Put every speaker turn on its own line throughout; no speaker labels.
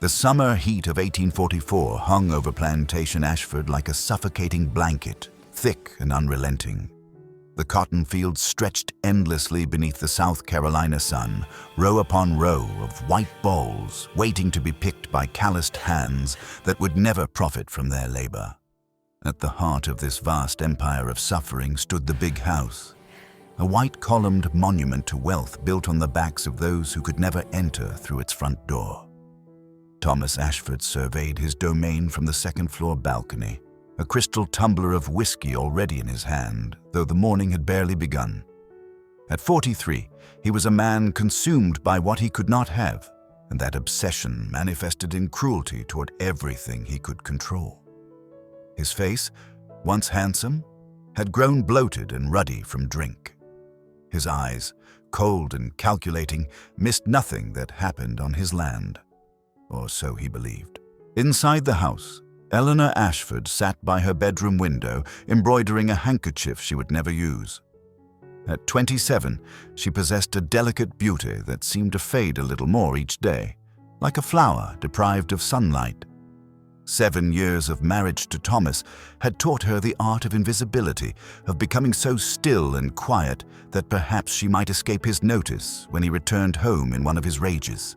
The summer heat of 1844 hung over Plantation Ashford like a suffocating blanket, thick and unrelenting. The cotton fields stretched endlessly beneath the South Carolina sun, row upon row of white balls waiting to be picked by calloused hands that would never profit from their labor. At the heart of this vast empire of suffering stood the big house, a white-columned monument to wealth built on the backs of those who could never enter through its front door. Thomas Ashford surveyed his domain from the second-floor balcony, a crystal tumbler of whiskey already in his hand, though the morning had barely begun. At 43, he was a man consumed by what he could not have, and that obsession manifested in cruelty toward everything he could control. His face, once handsome, had grown bloated and ruddy from drink. His eyes, cold and calculating, missed nothing that happened on his land, or so he believed. Inside the house, Eleanor Ashford sat by her bedroom window, embroidering a handkerchief she would never use. At 27, she possessed a delicate beauty that seemed to fade a little more each day, like a flower deprived of sunlight. 7 years of marriage to Thomas had taught her the art of invisibility, of becoming so still and quiet that perhaps she might escape his notice when he returned home in one of his rages.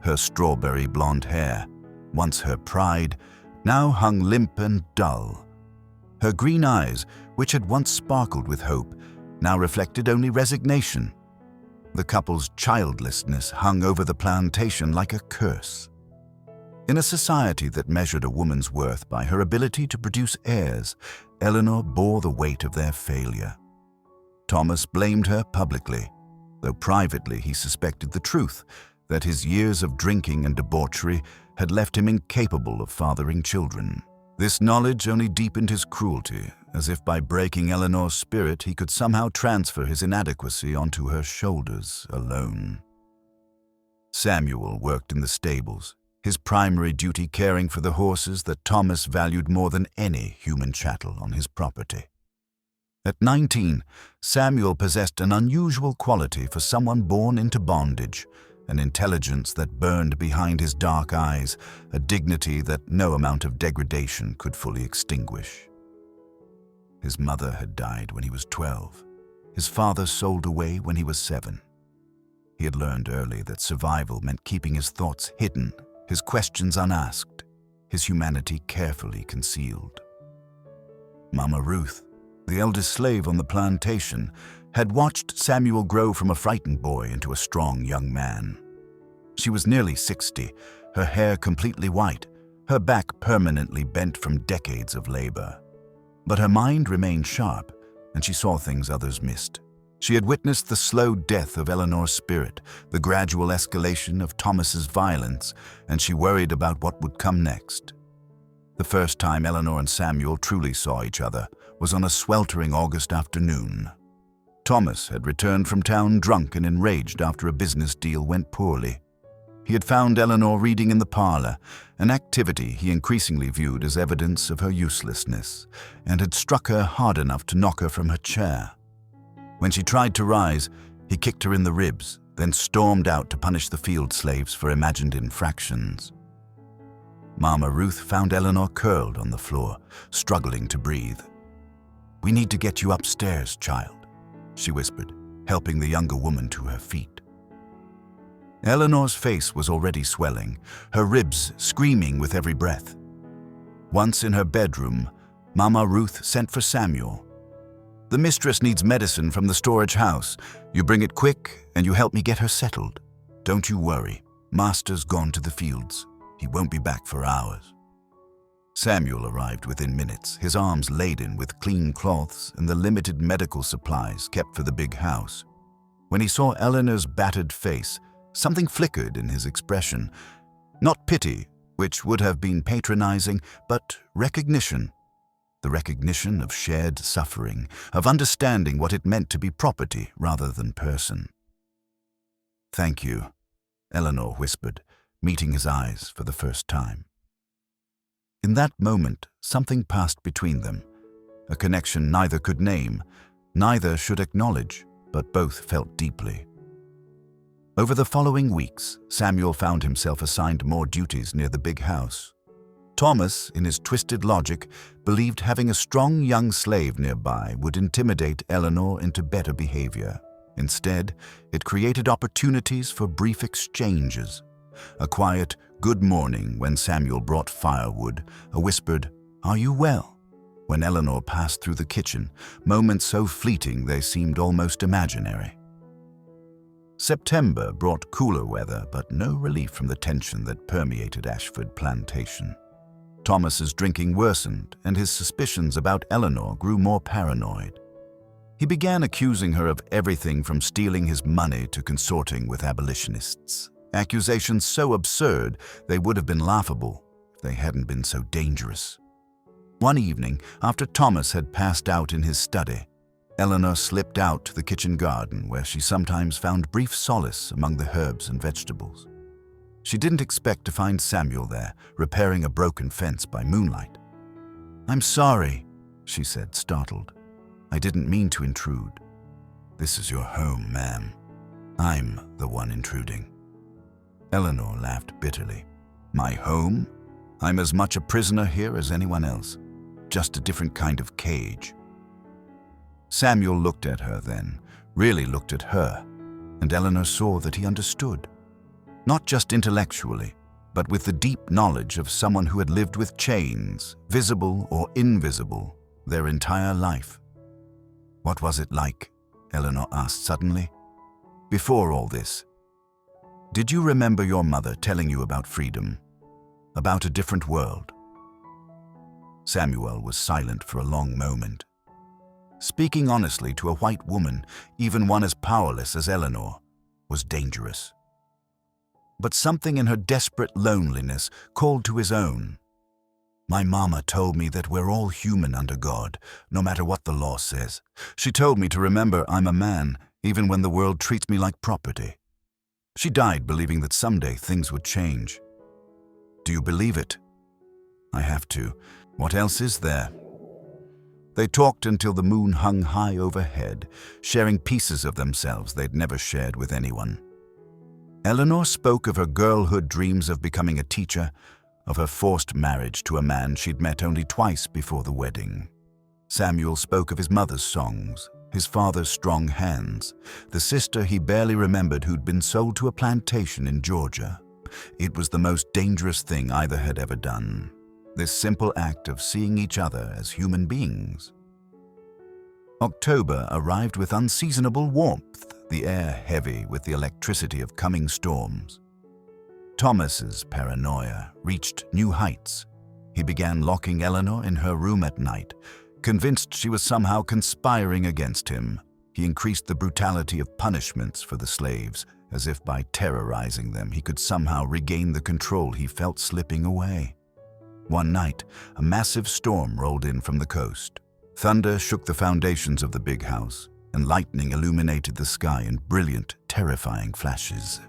Her strawberry blonde hair, once her pride, now hung limp and dull. Her green eyes, which had once sparkled with hope, now reflected only resignation. The couple's childlessness hung over the plantation like a curse. In a society that measured a woman's worth by her ability to produce heirs, Eleanor bore the weight of their failure. Thomas blamed her publicly, though privately he suspected the truth, that his years of drinking and debauchery had left him incapable of fathering children. This knowledge only deepened his cruelty, as if by breaking Eleanor's spirit he could somehow transfer his inadequacy onto her shoulders alone. Samuel worked in the stables, his primary duty caring for the horses that Thomas valued more than any human chattel on his property. At 19, Samuel possessed an unusual quality for someone born into bondage, an intelligence that burned behind his dark eyes, a dignity that no amount of degradation could fully extinguish. His mother had died when he was 12. His father sold away when he was 7. He had learned early that survival meant keeping his thoughts hidden, his questions unasked, his humanity carefully concealed. Mama Ruth, the eldest slave on the plantation, had watched Samuel grow from a frightened boy into a strong young man. She was nearly 60, her hair completely white, her back permanently bent from decades of labor. But her mind remained sharp, and she saw things others missed. She had witnessed the slow death of Eleanor's spirit, the gradual escalation of Thomas's violence, and she worried about what would come next. The first time Eleanor and Samuel truly saw each other was on a sweltering August afternoon. Thomas had returned from town drunk and enraged after a business deal went poorly. He had found Eleanor reading in the parlor, an activity he increasingly viewed as evidence of her uselessness, and had struck her hard enough to knock her from her chair. When she tried to rise, he kicked her in the ribs, then stormed out to punish the field slaves for imagined infractions. Mama Ruth found Eleanor curled on the floor, struggling to breathe. "We need to get you upstairs, child," she whispered, helping the younger woman to her feet. Eleanor's face was already swelling, her ribs screaming with every breath. Once in her bedroom, Mama Ruth sent for Samuel. "The mistress needs medicine from the storage house. You bring it quick, and you help me get her settled. Don't you worry. Master's gone to the fields. He won't be back for hours." Samuel arrived within minutes, his arms laden with clean cloths and the limited medical supplies kept for the big house. When he saw Eleanor's battered face, something flickered in his expression. Not pity, which would have been patronizing, but recognition. The recognition of shared suffering, of understanding what it meant to be property rather than person. "Thank you," Eleanor whispered, meeting his eyes for the first time. In that moment, something passed between them, a connection neither could name, neither should acknowledge, but both felt deeply. Over the following weeks, Samuel found himself assigned more duties near the big house. Thomas, in his twisted logic, believed having a strong young slave nearby would intimidate Eleanor into better behavior. Instead, it created opportunities for brief exchanges. A quiet "good morning" when Samuel brought firewood, a whispered "Are you well?" when Eleanor passed through the kitchen, moments so fleeting they seemed almost imaginary. September brought cooler weather, but no relief from the tension that permeated Ashford Plantation. Thomas's drinking worsened, and his suspicions about Eleanor grew more paranoid. He began accusing her of everything from stealing his money to consorting with abolitionists. Accusations so absurd they would have been laughable if they hadn't been so dangerous. One evening, after Thomas had passed out in his study, Eleanor slipped out to the kitchen garden where she sometimes found brief solace among the herbs and vegetables. She didn't expect to find Samuel there, repairing a broken fence by moonlight. "I'm sorry," she said, startled. "I didn't mean to intrude." "This is your home, ma'am. I'm the one intruding." Eleanor laughed bitterly. "My home? I'm as much a prisoner here as anyone else. Just a different kind of cage." Samuel looked at her then, really looked at her, and Eleanor saw that he understood. Not just intellectually, but with the deep knowledge of someone who had lived with chains, visible or invisible, their entire life. "What was it like?" Eleanor asked suddenly. "Before all this. Did you remember your mother telling you about freedom? About a different world?" Samuel was silent for a long moment. Speaking honestly to a white woman, even one as powerless as Eleanor, was dangerous. But something in her desperate loneliness called to his own. "My mama told me that we're all human under God, no matter what the law says. She told me to remember I'm a man, even when the world treats me like property. She died believing that someday things would change. Do you believe it?" "I have to. What else is there?" They talked until the moon hung high overhead, sharing pieces of themselves they'd never shared with anyone. Eleanor spoke of her girlhood dreams of becoming a teacher, of her forced marriage to a man she'd met only twice before the wedding. Samuel spoke of his mother's songs, his father's strong hands, the sister he barely remembered who'd been sold to a plantation in Georgia. It was the most dangerous thing either had ever done, this simple act of seeing each other as human beings. October arrived with unseasonable warmth, the air heavy with the electricity of coming storms. Thomas's paranoia reached new heights. He began locking Eleanor in her room at night, convinced she was somehow conspiring against him. He increased the brutality of punishments for the slaves, as if by terrorizing them he could somehow regain the control he felt slipping away. One night, a massive storm rolled in from the coast. Thunder shook the foundations of the big house, and lightning illuminated the sky in brilliant, terrifying flashes.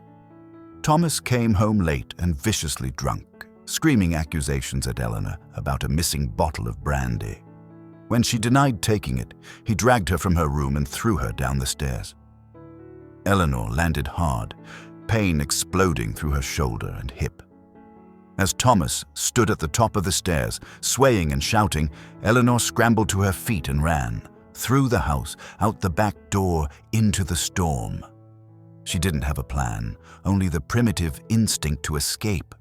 Thomas came home late and viciously drunk, screaming accusations at Eleanor about a missing bottle of brandy. When she denied taking it, he dragged her from her room and threw her down the stairs. Eleanor landed hard, pain exploding through her shoulder and hip. As Thomas stood at the top of the stairs, swaying and shouting, Eleanor scrambled to her feet and ran, through the house, out the back door, into the storm. She didn't have a plan, only the primitive instinct to escape.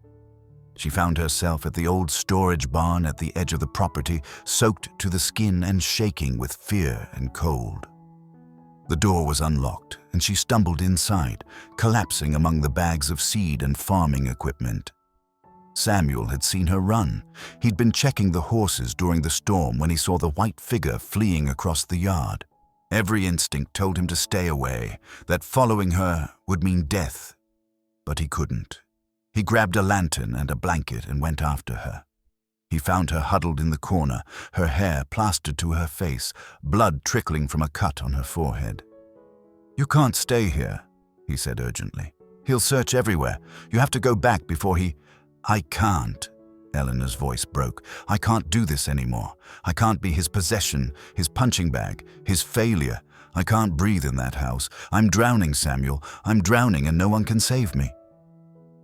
She found herself at the old storage barn at the edge of the property, soaked to the skin and shaking with fear and cold. The door was unlocked, and she stumbled inside, collapsing among the bags of seed and farming equipment. Samuel had seen her run. He'd been checking the horses during the storm when he saw the white figure fleeing across the yard. Every instinct told him to stay away, that following her would mean death. But he couldn't. He grabbed a lantern and a blanket and went after her. He found her huddled in the corner, her hair plastered to her face, blood trickling from a cut on her forehead. "You can't stay here," he said urgently. "He'll search everywhere. You have to go back before he—" "I can't," Eleanor's voice broke. "I can't do this anymore. I can't be his possession, his punching bag, his failure. I can't breathe in that house. I'm drowning, Samuel. I'm drowning and no one can save me.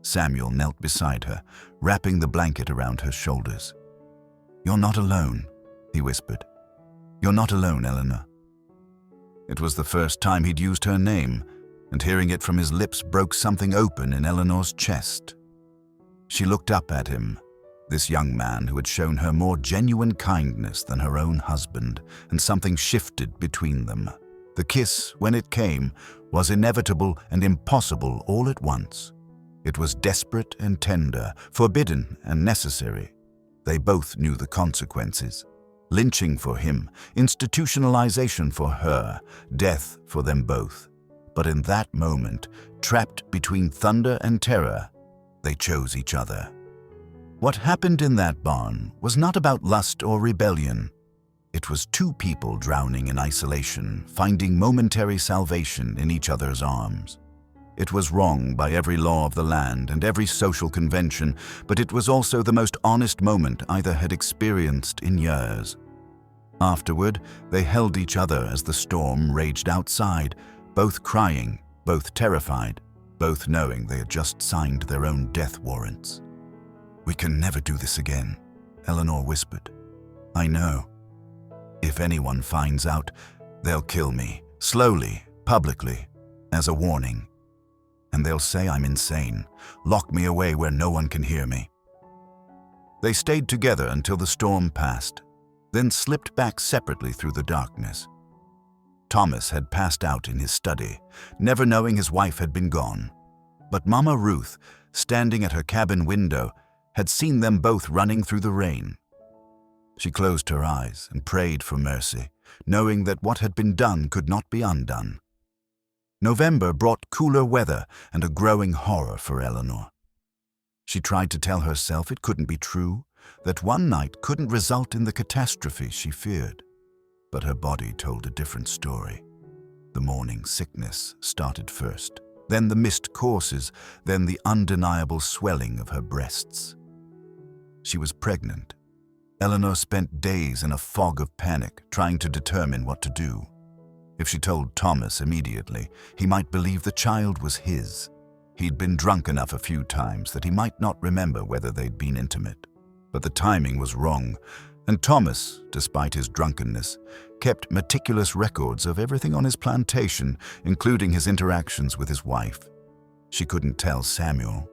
Samuel knelt beside her, wrapping the blanket around her shoulders. You're not alone, he whispered. You're not alone, Eleanor. It was the first time he'd used her name, and hearing it from his lips broke something open in Eleanor's chest. She looked up at him, this young man who had shown her more genuine kindness than her own husband, and something shifted between them. The kiss, when it came, was inevitable and impossible all at once. It was desperate and tender, forbidden and necessary. They both knew the consequences. Lynching for him, institutionalization for her, death for them both. But in that moment, trapped between thunder and terror, they chose each other. What happened in that barn was not about lust or rebellion. It was two people drowning in isolation, finding momentary salvation in each other's arms. It was wrong by every law of the land and every social convention, but it was also the most honest moment either had experienced in years. Afterward, they held each other as the storm raged outside, both crying, both terrified, both knowing they had just signed their own death warrants. We can never do this again, Eleanor whispered. I know. If anyone finds out, they'll kill me, slowly, publicly, as a warning. And they'll say I'm insane, lock me away where no one can hear me. They stayed together until the storm passed, then slipped back separately through the darkness. Thomas had passed out in his study, never knowing his wife had been gone. But Mama Ruth, standing at her cabin window, had seen them both running through the rain. She closed her eyes and prayed for mercy, knowing that what had been done could not be undone. November brought cooler weather and a growing horror for Eleanor. She tried to tell herself it couldn't be true, that one night couldn't result in the catastrophe she feared. But her body told a different story. The morning sickness started first, then the missed courses, then the undeniable swelling of her breasts. She was pregnant. Eleanor spent days in a fog of panic, trying to determine what to do. If she told Thomas immediately, he might believe the child was his. He'd been drunk enough a few times that he might not remember whether they'd been intimate. But the timing was wrong, and Thomas, despite his drunkenness, kept meticulous records of everything on his plantation, including his interactions with his wife. She couldn't tell Samuel.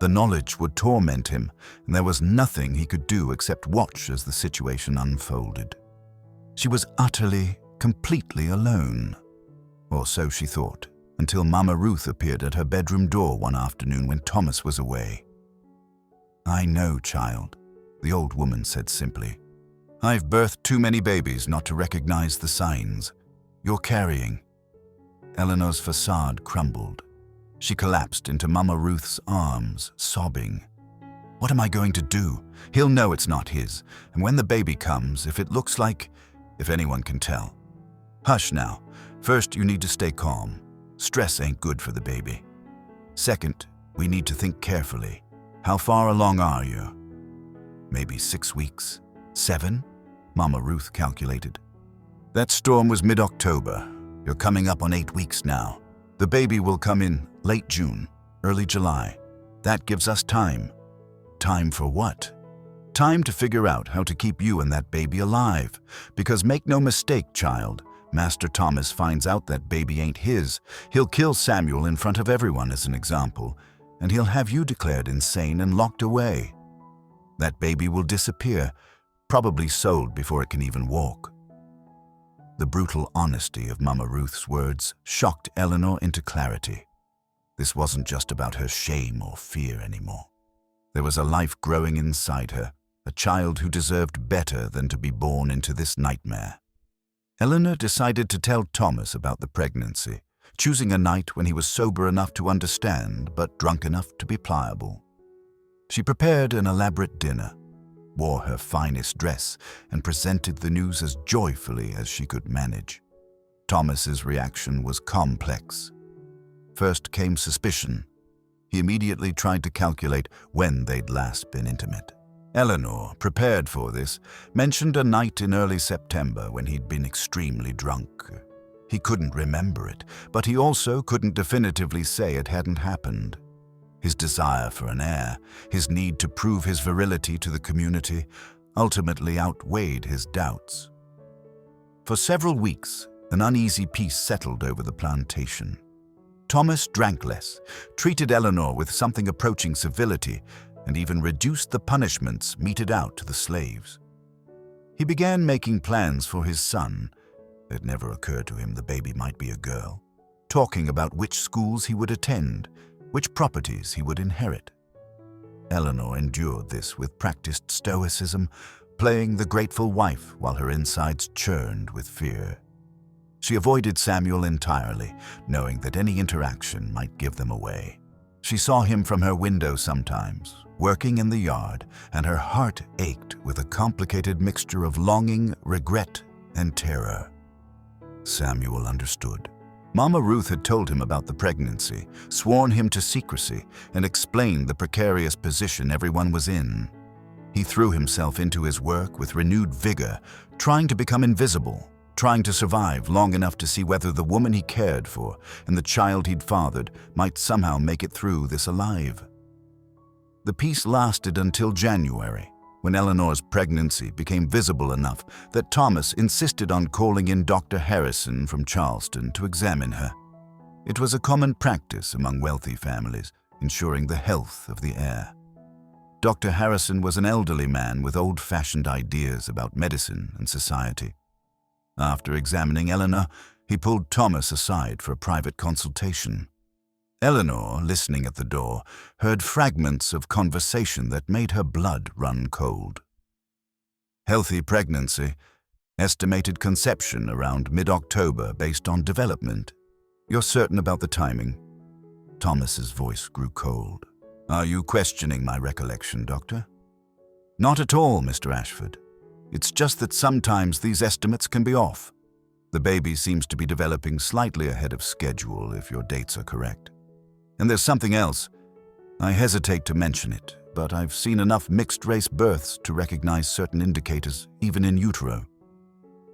The knowledge would torment him, and there was nothing he could do except watch as the situation unfolded. She was utterly, completely alone. Or so she thought, until Mama Ruth appeared at her bedroom door one afternoon when Thomas was away. I know, child, the old woman said simply. I've birthed too many babies not to recognize the signs. You're carrying. Eleanor's facade crumbled. She collapsed into Mama Ruth's arms, sobbing. What am I going to do? He'll know it's not his, and when the baby comes, if it looks like, if anyone can tell. Hush now. First, you need to stay calm. Stress ain't good for the baby. Second, we need to think carefully. How far along are you? Maybe 6 weeks. 7? Mama Ruth calculated. That storm was mid-October. You're coming up on 8 weeks now. The baby will come in late June, early July. That gives us time. Time for what? Time to figure out how to keep you and that baby alive. Because make no mistake, child, Master Thomas finds out that baby ain't his. He'll kill Samuel in front of everyone as an example, and he'll have you declared insane and locked away. That baby will disappear, probably sold before it can even walk. The brutal honesty of Mama Ruth's words shocked Eleanor into clarity. This wasn't just about her shame or fear anymore. There was a life growing inside her, a child who deserved better than to be born into this nightmare. Eleanor decided to tell Thomas about the pregnancy, choosing a night when he was sober enough to understand but drunk enough to be pliable. She prepared an elaborate dinner, wore her finest dress, and presented the news as joyfully as she could manage. Thomas's reaction was complex. First came suspicion. He immediately tried to calculate when they'd last been intimate. Eleanor, prepared for this, mentioned a night in early September when he'd been extremely drunk. He couldn't remember it, but he also couldn't definitively say it hadn't happened. His desire for an heir, his need to prove his virility to the community, ultimately outweighed his doubts. For several weeks, an uneasy peace settled over the plantation. Thomas drank less, treated Eleanor with something approaching civility, and even reduced the punishments meted out to the slaves. He began making plans for his son. It never occurred to him the baby might be a girl, talking about which schools he would attend, which properties he would inherit. Eleanor endured this with practiced stoicism, playing the grateful wife while her insides churned with fear. She avoided Samuel entirely, knowing that any interaction might give them away. She saw him from her window sometimes, working in the yard, and her heart ached with a complicated mixture of longing, regret, and terror. Samuel understood. Mama Ruth had told him about the pregnancy, sworn him to secrecy, and explained the precarious position everyone was in. He threw himself into his work with renewed vigor, trying to become invisible, trying to survive long enough to see whether the woman he cared for and the child he'd fathered might somehow make it through this alive. The peace lasted until January, when Eleanor's pregnancy became visible enough that Thomas insisted on calling in Dr. Harrison from Charleston to examine her. It was a common practice among wealthy families, ensuring the health of the heir. Dr. Harrison was an elderly man with old-fashioned ideas about medicine and society. After examining Eleanor, he pulled Thomas aside for a private consultation. Eleanor, listening at the door, heard fragments of conversation that made her blood run cold. Healthy pregnancy, estimated conception around mid-October based on development. You're certain about the timing? Thomas's voice grew cold. Are you questioning my recollection, Doctor? Not at all, Mr. Ashford. It's just that sometimes these estimates can be off. The baby seems to be developing slightly ahead of schedule if your dates are correct. And there's something else. I hesitate to mention it, but I've seen enough mixed-race births to recognize certain indicators, even in utero.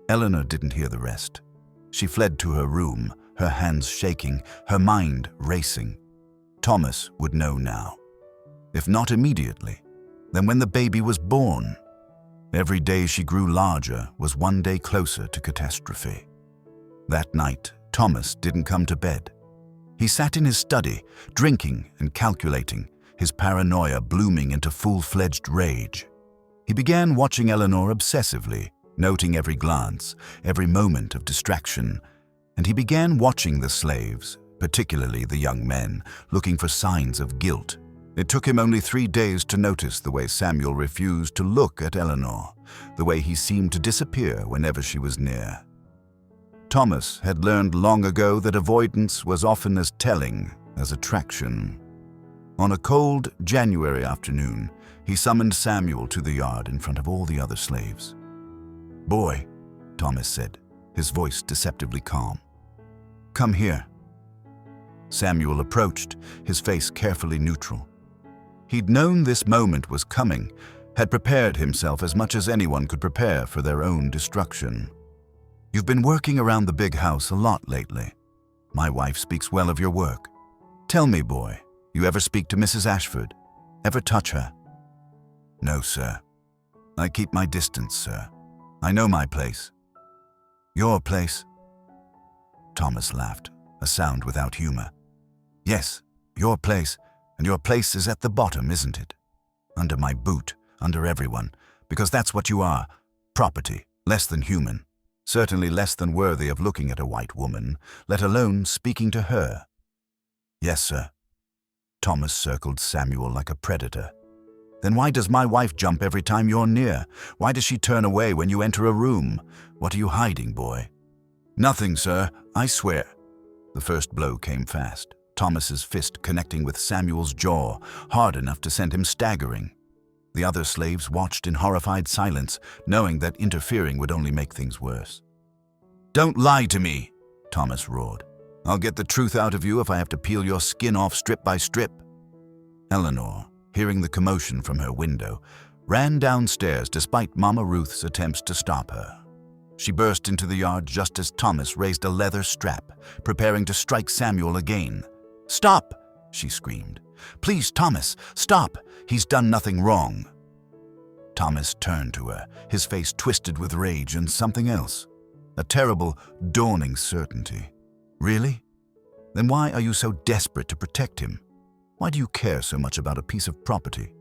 Eleanor didn't hear the rest. She fled to her room, her hands shaking, her mind racing. Thomas would know now. If not immediately, then when the baby was born. Every day she grew larger was one day closer to catastrophe. That night, Thomas didn't come to bed. He sat in his study, drinking and calculating, his paranoia blooming into full-fledged rage. He began watching Eleanor obsessively, noting every glance, every moment of distraction, and he began watching the slaves, particularly the young men, looking for signs of guilt. It took him only 3 days to notice the way Samuel refused to look at Eleanor, the way he seemed to disappear whenever she was near. Thomas had learned long ago that avoidance was often as telling as attraction. On a cold January afternoon, he summoned Samuel to the yard in front of all the other slaves. "Boy," Thomas said, his voice deceptively calm. "Come here." Samuel approached, his face carefully neutral. He'd known this moment was coming, had prepared himself as much as anyone could prepare for their own destruction. "You've been working around the big house a lot lately. My wife speaks well of your work. Tell me, boy, you ever speak to Mrs. Ashford? Ever touch her?" "No, sir. I keep my distance, sir. I know my place." "Your place?" Thomas laughed, a sound without humor. "Yes, your place. And your place is at the bottom, isn't it? Under my boot, under everyone, because that's what you are. Property, less than human. Certainly less than worthy of looking at a white woman, let alone speaking to her." "Yes, sir." Thomas circled Samuel like a predator. "Then why does my wife jump every time you're near? Why does she turn away when you enter a room? What are you hiding, boy?" "Nothing, sir, I swear." The first blow came fast, Thomas's fist connecting with Samuel's jaw, hard enough to send him staggering. The other slaves watched in horrified silence, knowing that interfering would only make things worse. "Don't lie to me," Thomas roared. "I'll get the truth out of you if I have to peel your skin off strip by strip." Eleanor, hearing the commotion from her window, ran downstairs despite Mama Ruth's attempts to stop her. She burst into the yard just as Thomas raised a leather strap, preparing to strike Samuel again. "Stop!" she screamed. "Please, Thomas, stop! He's done nothing wrong." Thomas turned to her, his face twisted with rage and something else. A terrible, dawning certainty. "Really? Then why are you so desperate to protect him? Why do you care so much about a piece of property?"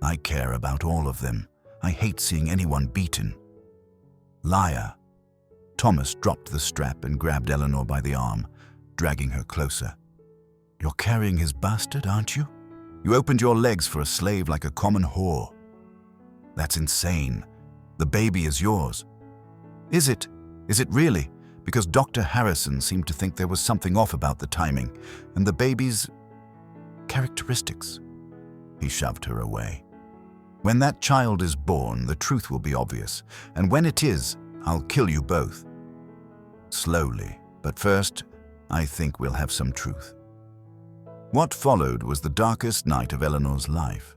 "I care about all of them. I hate seeing anyone beaten." "Liar." Thomas dropped the strap and grabbed Eleanor by the arm, dragging her closer. "You're carrying his bastard, aren't you? You opened your legs for a slave like a common whore. That's insane. The baby is yours." "Is it? Is it really? Because Dr. Harrison seemed to think there was something off about the timing and the baby's characteristics." He shoved her away. "When that child is born, the truth will be obvious, and when it is, I'll kill you both. Slowly, but first, I think we'll have some truth." What followed was the darkest night of Eleanor's life.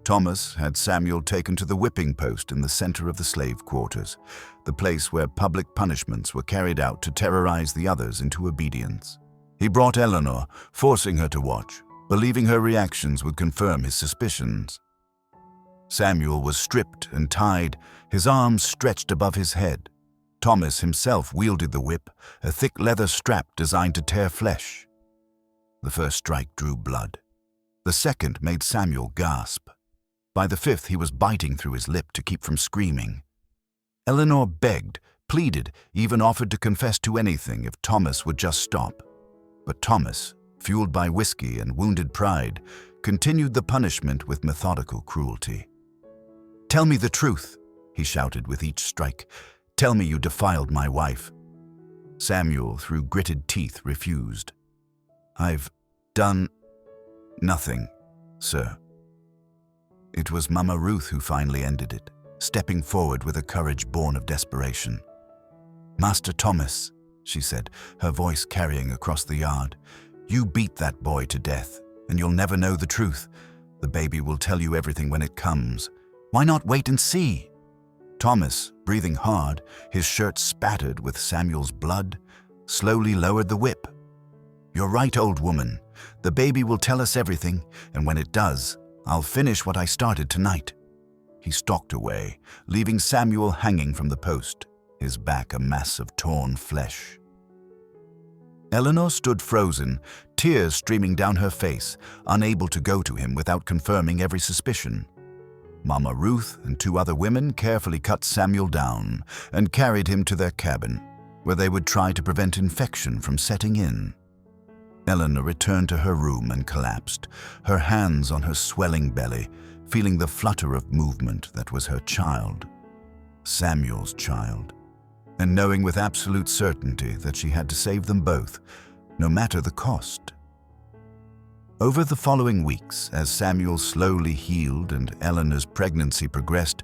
Thomas had Samuel taken to the whipping post in the center of the slave quarters, the place where public punishments were carried out to terrorize the others into obedience. He brought Eleanor, forcing her to watch, believing her reactions would confirm his suspicions. Samuel was stripped and tied, his arms stretched above his head. Thomas himself wielded the whip, a thick leather strap designed to tear flesh. The first strike drew blood. The second made Samuel gasp. By the fifth, he was biting through his lip to keep from screaming. Eleanor begged, pleaded, even offered to confess to anything if Thomas would just stop. But Thomas, fueled by whiskey and wounded pride, continued the punishment with methodical cruelty. "Tell me the truth," he shouted with each strike. "Tell me you defiled my wife." Samuel, through gritted teeth, refused. "I've done nothing, sir." It was Mama Ruth who finally ended it, stepping forward with a courage born of desperation. "Master Thomas," she said, her voice carrying across the yard, "you beat that boy to death, and you'll never know the truth. The baby will tell you everything when it comes. Why not wait and see?" Thomas, breathing hard, his shirt spattered with Samuel's blood, slowly lowered the whip. "You're right, old woman. The baby will tell us everything, and when it does, I'll finish what I started tonight." He stalked away, leaving Samuel hanging from the post, his back a mass of torn flesh. Eleanor stood frozen, tears streaming down her face, unable to go to him without confirming every suspicion. Mama Ruth and two other women carefully cut Samuel down and carried him to their cabin, where they would try to prevent infection from setting in. Eleanor returned to her room and collapsed, her hands on her swelling belly, feeling the flutter of movement that was her child, Samuel's child, and knowing with absolute certainty that she had to save them both, no matter the cost. Over the following weeks, as Samuel slowly healed and Eleanor's pregnancy progressed,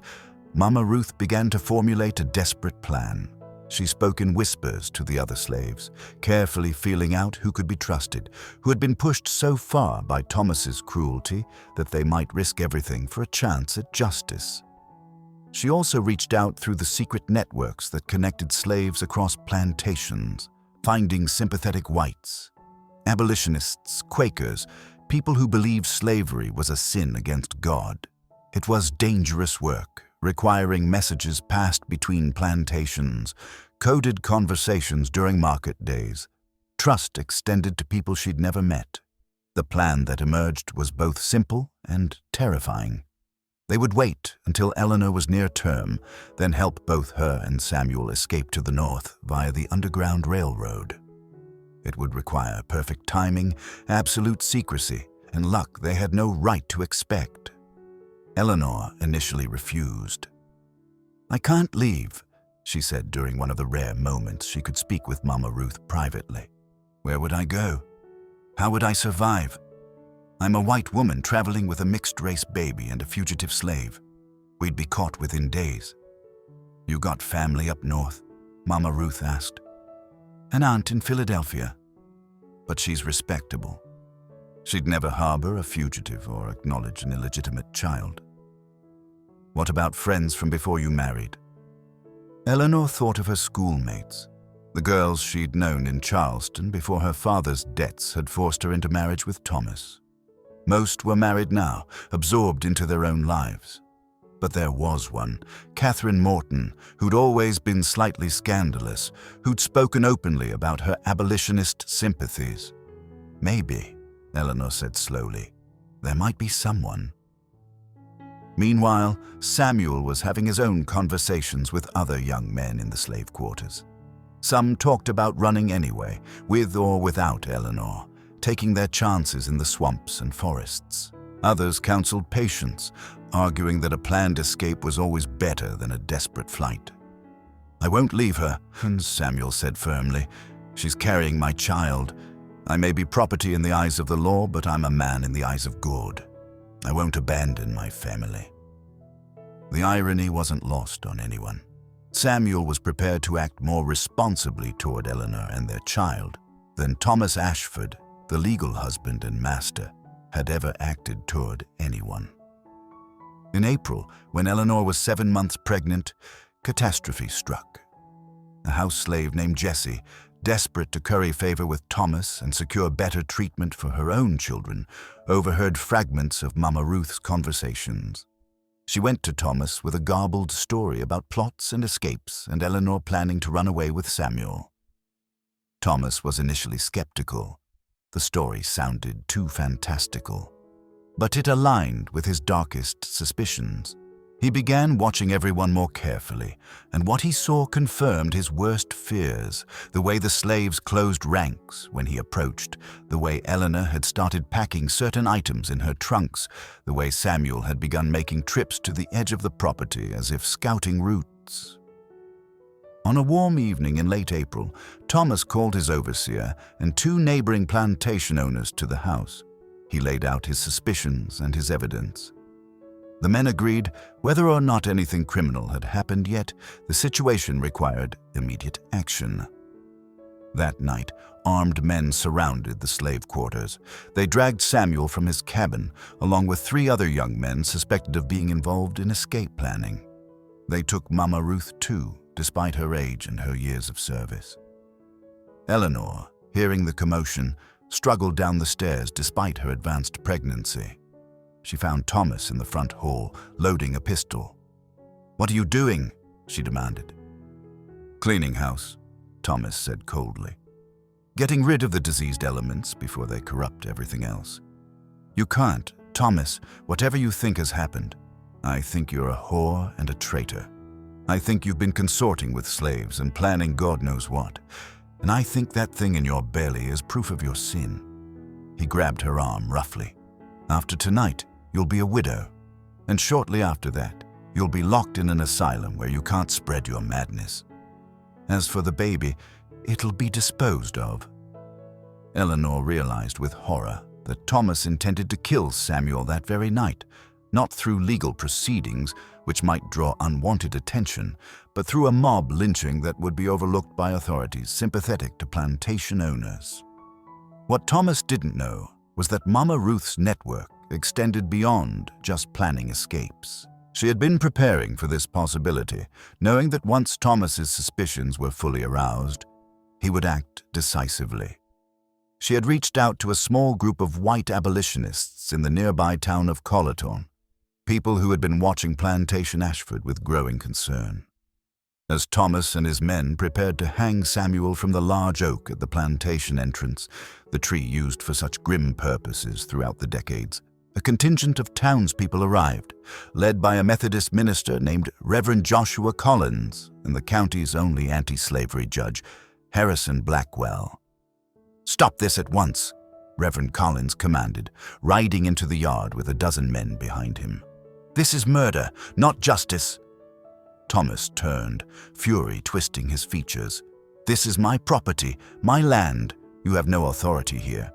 Mama Ruth began to formulate a desperate plan. She spoke in whispers to the other slaves, carefully feeling out who could be trusted, who had been pushed so far by Thomas's cruelty that they might risk everything for a chance at justice. She also reached out through the secret networks that connected slaves across plantations, finding sympathetic whites, abolitionists, Quakers, people who believed slavery was a sin against God. It was dangerous work, requiring messages passed between plantations, coded conversations during market days, trust extended to people she'd never met. The plan that emerged was both simple and terrifying. They would wait until Eleanor was near term, then help both her and Samuel escape to the north via the Underground Railroad. It would require perfect timing, absolute secrecy, and luck they had no right to expect. Eleanor initially refused. "I can't leave," she said during one of the rare moments she could speak with Mama Ruth privately. "Where would I go? How would I survive? I'm a white woman traveling with a mixed-race baby and a fugitive slave. We'd be caught within days." "You got family up north?" Mama Ruth asked. "An aunt in Philadelphia, but she's respectable. She'd never harbor a fugitive or acknowledge an illegitimate child." "What about friends from before you married?" Eleanor thought of her schoolmates, the girls she'd known in Charleston before her father's debts had forced her into marriage with Thomas. Most were married now, absorbed into their own lives. But there was one, Catherine Morton, who'd always been slightly scandalous, who'd spoken openly about her abolitionist sympathies. Maybe, Eleanor said slowly, there might be someone. Meanwhile, Samuel was having his own conversations with other young men in the slave quarters. Some talked about running anyway, with or without Eleanor, taking their chances in the swamps and forests. Others counseled patience, arguing that a planned escape was always better than a desperate flight. "I won't leave her," Samuel said firmly. "She's carrying my child. I may be property in the eyes of the law, but I'm a man in the eyes of God. I won't abandon my family." The irony wasn't lost on anyone. Samuel was prepared to act more responsibly toward Eleanor and their child than Thomas Ashford, the legal husband and master, had ever acted toward anyone. In April, when Eleanor was 7 months pregnant, catastrophe struck. A house slave named Jessie, desperate to curry favor with Thomas and secure better treatment for her own children, overheard fragments of Mama Ruth's conversations. She went to Thomas with a garbled story about plots and escapes and Eleanor planning to run away with Samuel. Thomas was initially skeptical. The story sounded too fantastical. But it aligned with his darkest suspicions. He began watching everyone more carefully, and what he saw confirmed his worst fears, the way the slaves closed ranks when he approached, the way Eleanor had started packing certain items in her trunks, the way Samuel had begun making trips to the edge of the property as if scouting routes. On a warm evening in late April, Thomas called his overseer and 2 neighboring plantation owners to the house. He laid out his suspicions and his evidence. The men agreed whether or not anything criminal had happened yet, the situation required immediate action. That night, armed men surrounded the slave quarters. They dragged Samuel from his cabin, along with 3 other young men suspected of being involved in escape planning. They took Mama Ruth too, despite her age and her years of service. Eleanor, hearing the commotion, struggled down the stairs despite her advanced pregnancy. She found Thomas in the front hall, loading a pistol. "What are you doing?" she demanded. "Cleaning house," Thomas said coldly. "Getting rid of the diseased elements before they corrupt everything else." "You can't, Thomas, whatever you think has happened. I think you're a whore and a traitor. I think you've been consorting with slaves and planning God knows what. And I think that thing in your belly is proof of your sin." He grabbed her arm roughly. "After tonight, you'll be a widow. And shortly after that, you'll be locked in an asylum where you can't spread your madness. As for the baby, it'll be disposed of." Eleanor realized with horror that Thomas intended to kill Samuel that very night, not through legal proceedings, which might draw unwanted attention, but through a mob lynching that would be overlooked by authorities sympathetic to plantation owners. What Thomas didn't know was that Mama Ruth's network extended beyond just planning escapes. She had been preparing for this possibility, knowing that once Thomas's suspicions were fully aroused, he would act decisively. She had reached out to a small group of white abolitionists in the nearby town of 𝘾𝙝𝙖, people who had been watching Plantation Ashford with growing concern. As Thomas and his men prepared to hang Samuel from the large oak at the plantation entrance, the tree used for such grim purposes throughout the decades, a contingent of townspeople arrived, led by a Methodist minister named Reverend Joshua Collins and the county's only anti-slavery judge, Harrison Blackwell. "Stop this at once," Reverend Collins commanded, riding into the yard with a dozen men behind him. "This is murder, not justice." Thomas turned, fury twisting his features. "This is my property, my land. You have no authority here."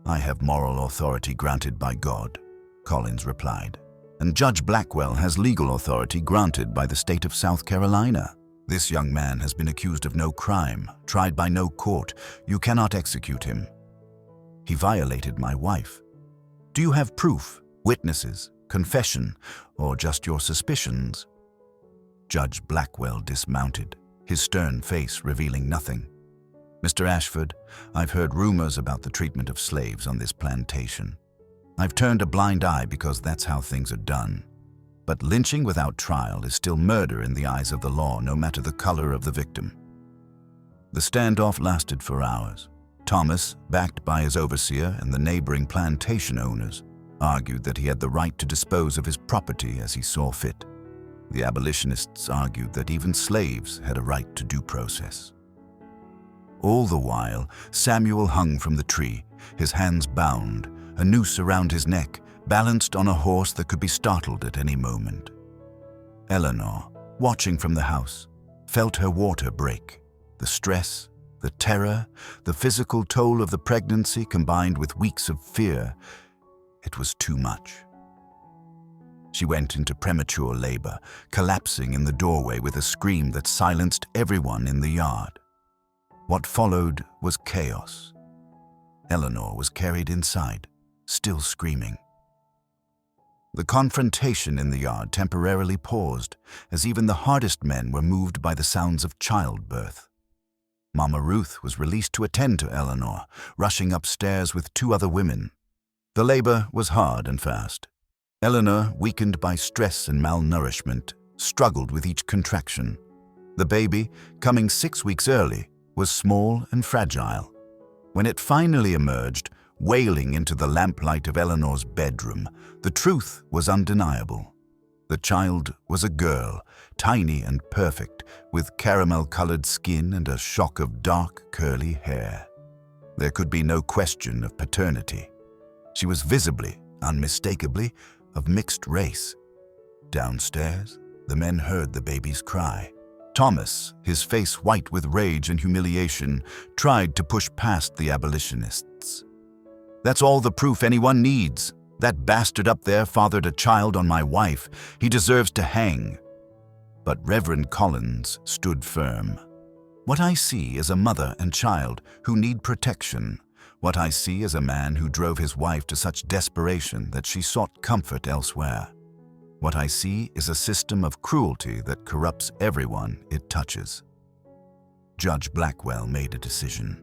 "I have moral authority granted by God," Collins replied. "And Judge Blackwell has legal authority granted by the state of South Carolina. This young man has been accused of no crime, tried by no court. You cannot execute him. He violated my wife. Do you have proof, witnesses, confession, or just your suspicions?" Judge Blackwell dismounted, his stern face revealing nothing. "Mr. Ashford, I've heard rumors about the treatment of slaves on this plantation. I've turned a blind eye because that's how things are done. But lynching without trial is still murder in the eyes of the law, no matter the color of the victim." The standoff lasted for hours. Thomas, backed by his overseer and the neighboring plantation owners, argued that he had the right to dispose of his property as he saw fit. The abolitionists argued that even slaves had a right to due process. All the while, Samuel hung from the tree, his hands bound, a noose around his neck, balanced on a horse that could be startled at any moment. Eleanor, watching from the house, felt her water break. The stress, the terror, the physical toll of the pregnancy combined with weeks of fear, it was too much. She went into premature labor, collapsing in the doorway with a scream that silenced everyone in the yard. What followed was chaos. Eleanor was carried inside, still screaming. The confrontation in the yard temporarily paused, as even the hardest men were moved by the sounds of childbirth. Mama Ruth was released to attend to Eleanor, rushing upstairs with 2 other women. The labor was hard and fast. Eleanor, weakened by stress and malnourishment, struggled with each contraction. The baby, coming 6 weeks early, was small and fragile. When it finally emerged, wailing into the lamplight of Eleanor's bedroom, the truth was undeniable. The child was a girl, tiny and perfect, with caramel-colored skin and a shock of dark, curly hair. There could be no question of paternity. She was visibly, unmistakably, of mixed race. Downstairs, the men heard the baby's cry. Thomas, his face white with rage and humiliation, tried to push past the abolitionists. "That's all the proof anyone needs. That bastard up there fathered a child on my wife. He deserves to hang." But Reverend Collins stood firm. "What I see is a mother and child who need protection. What I see is a man who drove his wife to such desperation that she sought comfort elsewhere. What I see is a system of cruelty that corrupts everyone it touches." Judge Blackwell made a decision.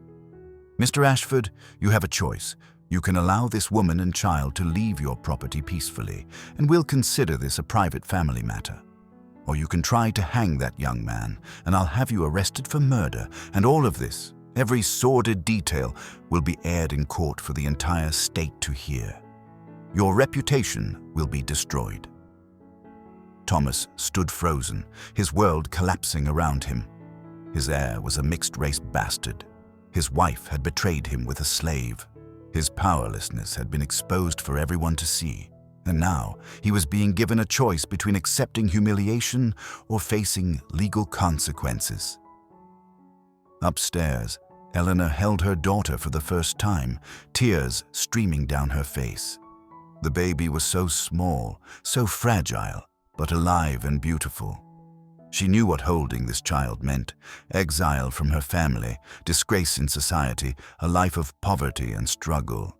"Mr. Ashford, you have a choice. You can allow this woman and child to leave your property peacefully, and we'll consider this a private family matter. Or you can try to hang that young man, and I'll have you arrested for murder, and all of this, every sordid detail, will be aired in court for the entire state to hear. Your reputation will be destroyed." Thomas stood frozen, his world collapsing around him. His heir was a mixed-race bastard. His wife had betrayed him with a slave. His powerlessness had been exposed for everyone to see, and now he was being given a choice between accepting humiliation or facing legal consequences. Upstairs, Eleanor held her daughter for the first time, tears streaming down her face. The baby was so small, so fragile, but alive and beautiful. She knew what holding this child meant: exile from her family, disgrace in society, a life of poverty and struggle.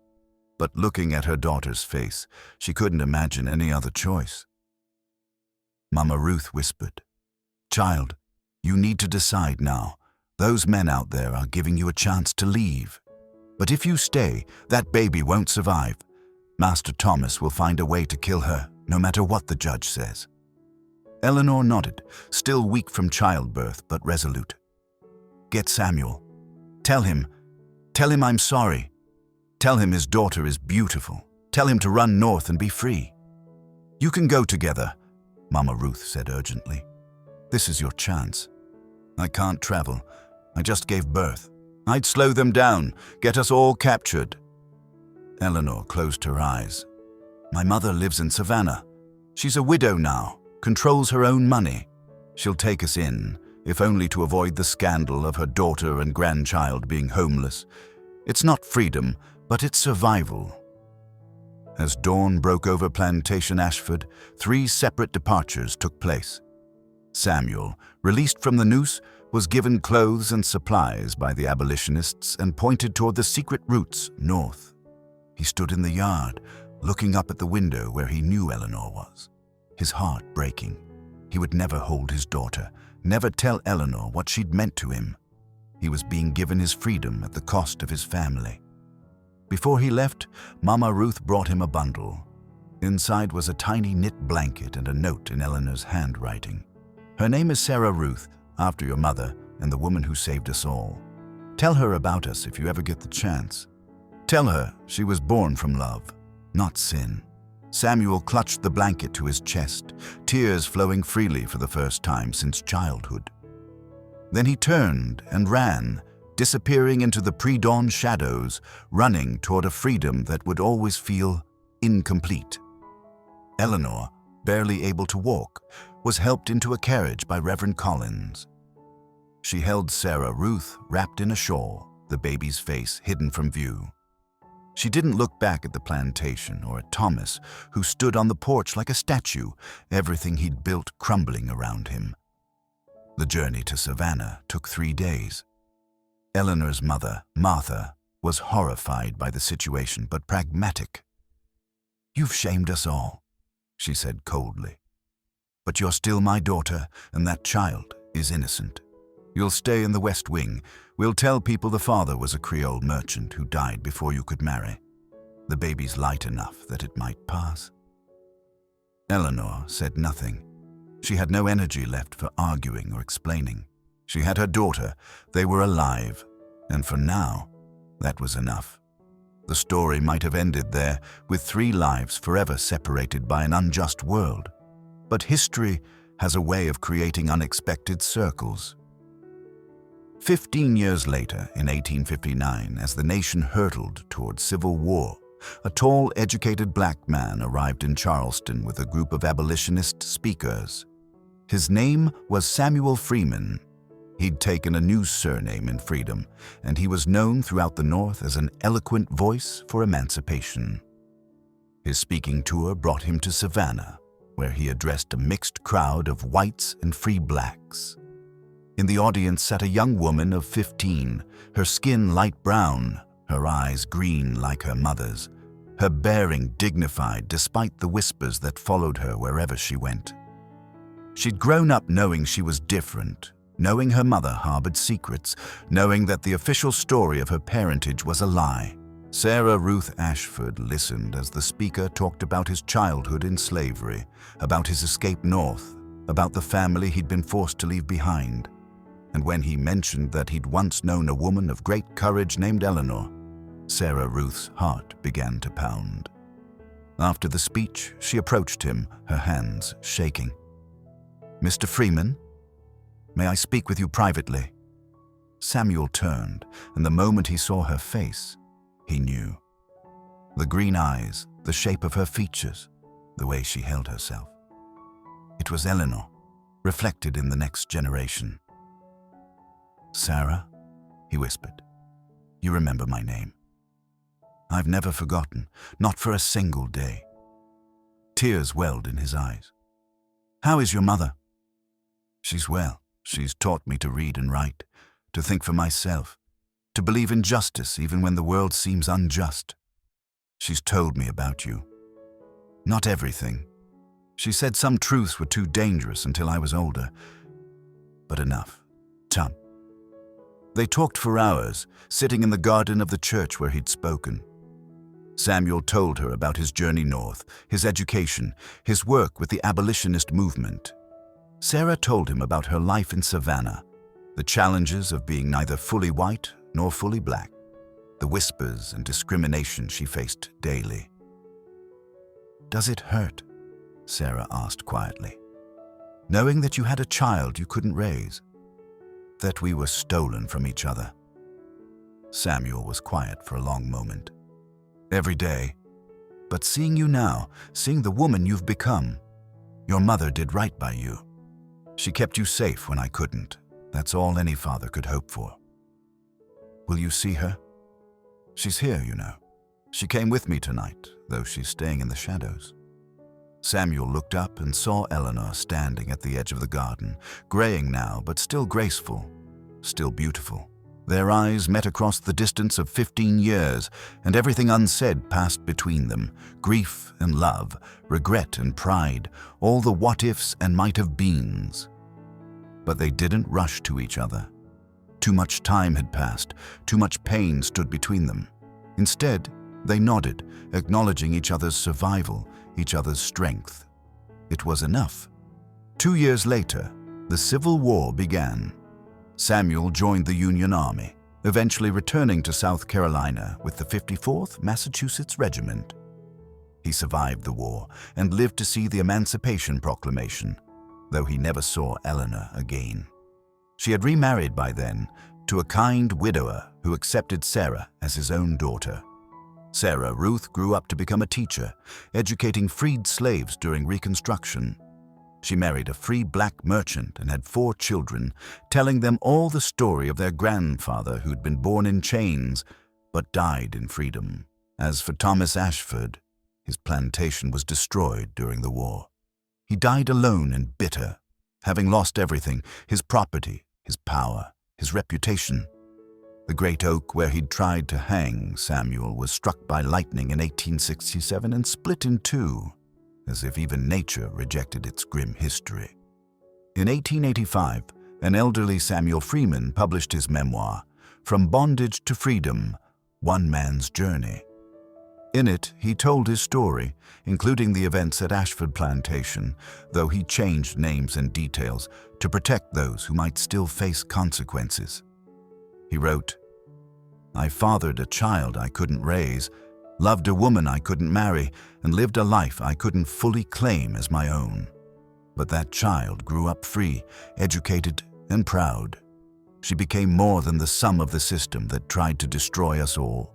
But looking at her daughter's face, she couldn't imagine any other choice. Mama Ruth whispered, "Child, you need to decide now. Those men out there are giving you a chance to leave. But if you stay, that baby won't survive. Master Thomas will find a way to kill her, no matter what the judge says." Eleanor nodded, still weak from childbirth but resolute. "Get Samuel. Tell him I'm sorry. Tell him his daughter is beautiful. Tell him to run north and be free." "You can go together," Mama Ruth said urgently. "This is your chance." "I can't travel. I just gave birth. I'd slow them down, get us all captured." Eleanor closed her eyes. "My mother lives in Savannah. She's a widow now. Controls her own money. She'll take us in, if only to avoid the scandal of her daughter and grandchild being homeless. It's not freedom, but it's survival." As dawn broke over Plantation Ashford, 3 separate departures took place. Samuel, released from the noose, was given clothes and supplies by the abolitionists and pointed toward the secret routes north. He stood in the yard, looking up at the window where he knew Eleanor was, his heart breaking. He would never hold his daughter, never tell Eleanor what she'd meant to him. He was being given his freedom at the cost of his family. Before he left, Mama Ruth brought him a bundle. Inside was a tiny knit blanket and a note in Eleanor's handwriting. "Her name is Sarah Ruth, after your mother and the woman who saved us all. Tell her about us if you ever get the chance. Tell her she was born from love, not sin." Samuel clutched the blanket to his chest, tears flowing freely for the first time since childhood. Then he turned and ran, disappearing into the pre-dawn shadows, running toward a freedom that would always feel incomplete. Eleanor, barely able to walk, was helped into a carriage by Reverend Collins. She held Sarah Ruth wrapped in a shawl, the baby's face hidden from view. She didn't look back at the plantation or at Thomas, who stood on the porch like a statue, everything he'd built crumbling around him. The journey to Savannah took 3 days. Eleanor's mother, Martha, was horrified by the situation but pragmatic. "You've shamed us all," she said coldly. "But you're still my daughter, and that child is innocent. You'll stay in the West Wing. We'll tell people the father was a Creole merchant who died before you could marry. The baby's light enough that it might pass." Eleanor said nothing. She had no energy left for arguing or explaining. She had her daughter, they were alive, and for now, that was enough. The story might have ended there, with 3 lives forever separated by an unjust world. But history has a way of creating unexpected circles. 15 years later, in 1859, as the nation hurtled toward civil war, a tall, educated black man arrived in Charleston with a group of abolitionist speakers. His name was Samuel Freeman. He'd taken a new surname in freedom, and he was known throughout the North as an eloquent voice for emancipation. His speaking tour brought him to Savannah, where he addressed a mixed crowd of whites and free blacks. In the audience sat a young woman of 15, her skin light brown, her eyes green like her mother's, her bearing dignified despite the whispers that followed her wherever she went. She'd grown up knowing she was different, knowing her mother harbored secrets, knowing that the official story of her parentage was a lie. Sarah Ruth Ashford listened as the speaker talked about his childhood in slavery, about his escape north, about the family he'd been forced to leave behind. And when he mentioned that he'd once known a woman of great courage named Eleanor, Sarah Ruth's heart began to pound. After the speech, she approached him, her hands shaking. "Mr. Freeman, may I speak with you privately?" Samuel turned, and the moment he saw her face, he knew. The green eyes, the shape of her features, the way she held herself. It was Eleanor, reflected in the next generation. "Sarah," he whispered, "you remember my name. I've never forgotten, not for a single day." Tears welled in his eyes. "How is your mother?" "She's well. She's taught me to read and write, to think for myself, to believe in justice even when the world seems unjust. She's told me about you. Not everything. She said some truths were too dangerous until I was older. But enough. Tom." They talked for hours, sitting in the garden of the church where he'd spoken. Samuel told her about his journey north, his education, his work with the abolitionist movement. Sarah told him about her life in Savannah, the challenges of being neither fully white nor fully black, the whispers and discrimination she faced daily. "Does it hurt?" Sarah asked quietly. "Knowing that you had a child you couldn't raise? That we were stolen from each other?" Samuel was quiet for a long moment. "Every day. But seeing you now, seeing the woman you've become, your mother did right by you. She kept you safe when I couldn't. That's all any father could hope for. Will you see her? She's here, you know. She came with me tonight, though she's staying in the shadows." Samuel looked up and saw Eleanor standing at the edge of the garden, graying now but still graceful, still beautiful, Their eyes met across the distance of 15 years, and everything unsaid passed between them. Grief and love, regret and pride, all the what-ifs and might-have-beens. But they didn't rush to each other. Too much time had passed, too much pain stood between them. Instead, they nodded, acknowledging each other's survival, each other's strength. It was enough. 2 years later, the Civil War began. Samuel joined the Union Army, eventually returning to South Carolina with the 54th Massachusetts Regiment. He survived the war and lived to see the Emancipation Proclamation, though he never saw Eleanor again. She had remarried by then to a kind widower who accepted Sarah as his own daughter. Sarah Ruth grew up to become a teacher, educating freed slaves during Reconstruction. She married a free black merchant and had 4 children, telling them all the story of their grandfather who'd been born in chains but died in freedom. As for Thomas Ashford, his plantation was destroyed during the war. He died alone and bitter, having lost everything: his property, his power, his reputation. The great oak where he'd tried to hang Samuel was struck by lightning in 1867 and split in 2, as if even nature rejected its grim history. In 1885, an elderly Samuel Freeman published his memoir, From Bondage to Freedom, One Man's Journey. In it, he told his story, including the events at Ashford Plantation, though he changed names and details to protect those who might still face consequences. He wrote, "I fathered a child I couldn't raise, loved a woman I couldn't marry, and lived a life I couldn't fully claim as my own. But that child grew up free, educated, and proud. She became more than the sum of the system that tried to destroy us all.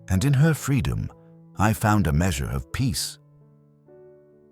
And in her freedom, I found a measure of peace."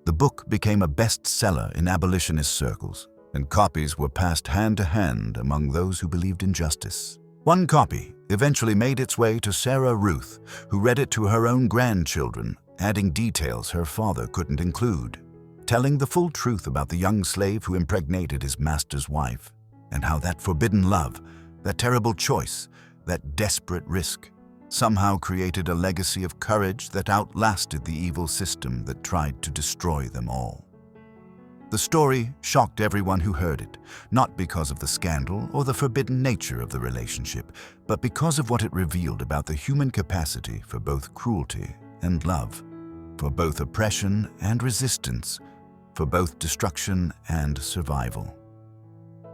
The book became a bestseller in abolitionist circles, and copies were passed hand to hand among those who believed in justice. One copy eventually made its way to Sarah Ruth, who read it to her own grandchildren, adding details her father couldn't include, telling the full truth about the young slave who impregnated his master's wife, and how that forbidden love, that terrible choice, that desperate risk, somehow created a legacy of courage that outlasted the evil system that tried to destroy them all. The story shocked everyone who heard it, not because of the scandal or the forbidden nature of the relationship, but because of what it revealed about the human capacity for both cruelty and love, for both oppression and resistance, for both destruction and survival.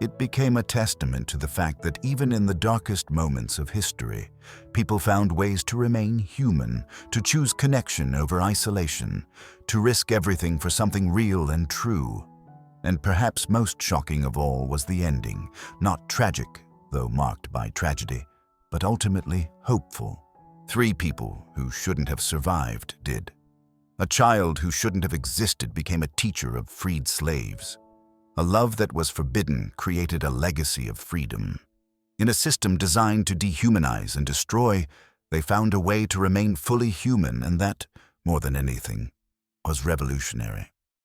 It became a testament to the fact that even in the darkest moments of history, people found ways to remain human, to choose connection over isolation, to risk everything for something real and true. And perhaps most shocking of all was the ending, not tragic, though marked by tragedy, but ultimately hopeful. 3 people who shouldn't have survived did. A child who shouldn't have existed became a teacher of freed slaves. A love that was forbidden created a legacy of freedom. In a system designed to dehumanize and destroy, they found a way to remain fully human, and that, more than anything, was revolutionary.